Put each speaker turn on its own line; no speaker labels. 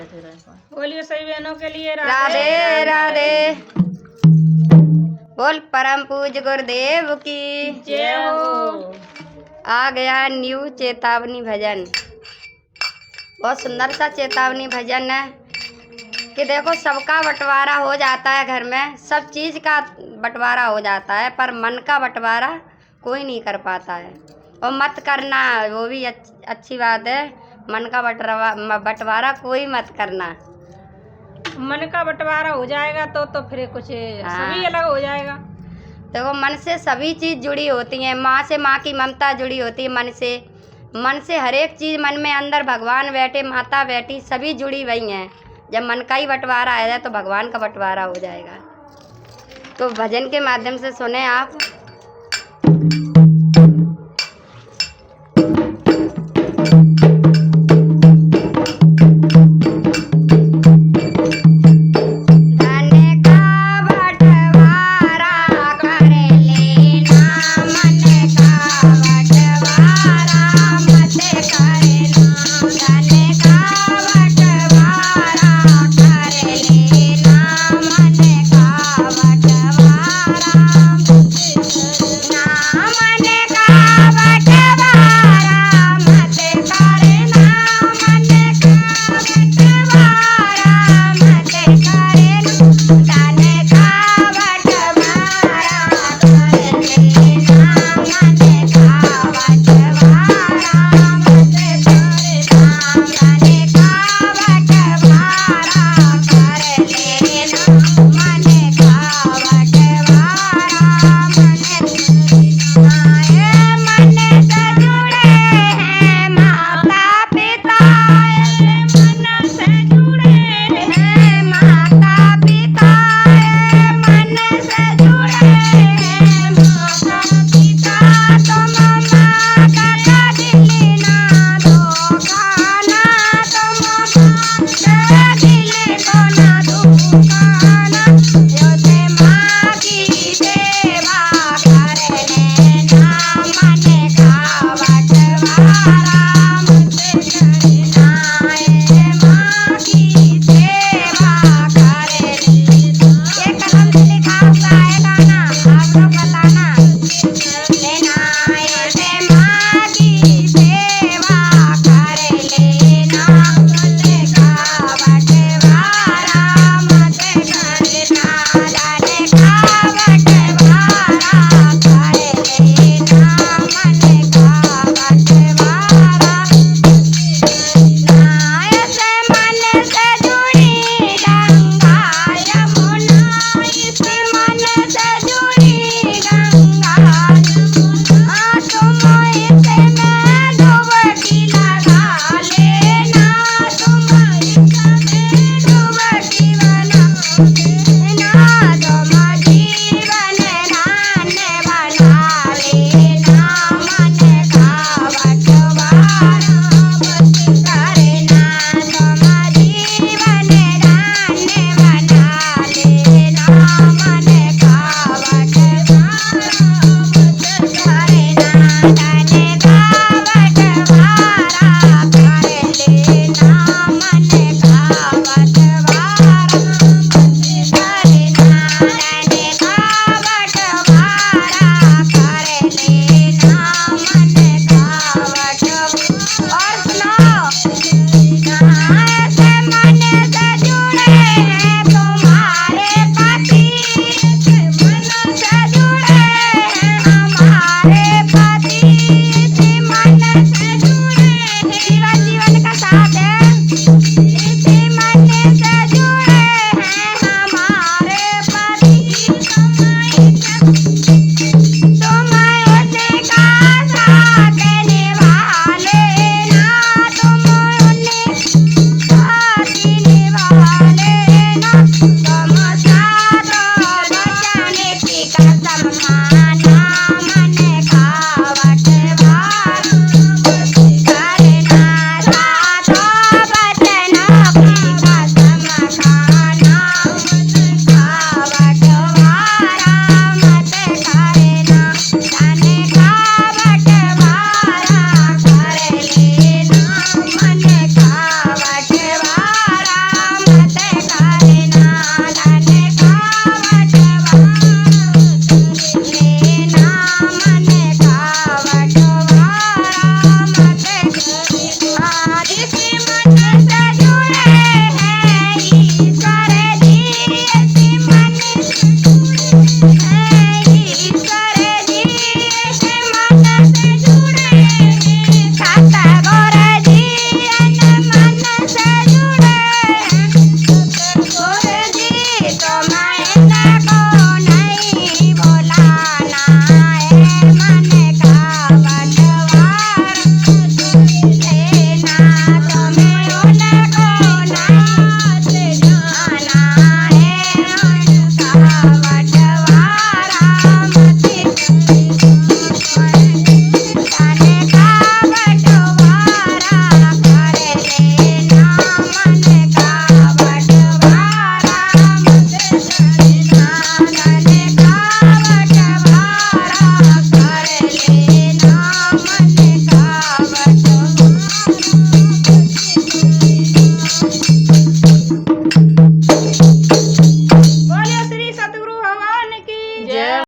बोलिए सही बहनों के लिए
राधे राधे। बोल परम पूज गुरुदेव की
जय हो।
आ गया न्यू चेतावनी भजन। बहुत सुंदर सा चेतावनी भजन है कि देखो सबका बंटवारा हो जाता है, घर में सब चीज़ का बंटवारा हो जाता है, पर मन का बंटवारा कोई नहीं कर पाता है। और मत करना, वो भी अच्छी बात है। मन का बंटवारा कोई मत करना।
मन का बंटवारा हो जाएगा तो फिर कुछ सभी अलग हो जाएगा।
देखो मन से सभी चीज़ जुड़ी होती हैं। माँ से माँ की ममता जुड़ी होती है मन से हर एक चीज़ मन में अंदर भगवान बैठे, माता बैठी, सभी जुड़ी हुई हैं। जब मन का ही बंटवारा आ जाए तो भगवान का बंटवारा हो जाएगा। तो भजन के माध्यम से सुने आप।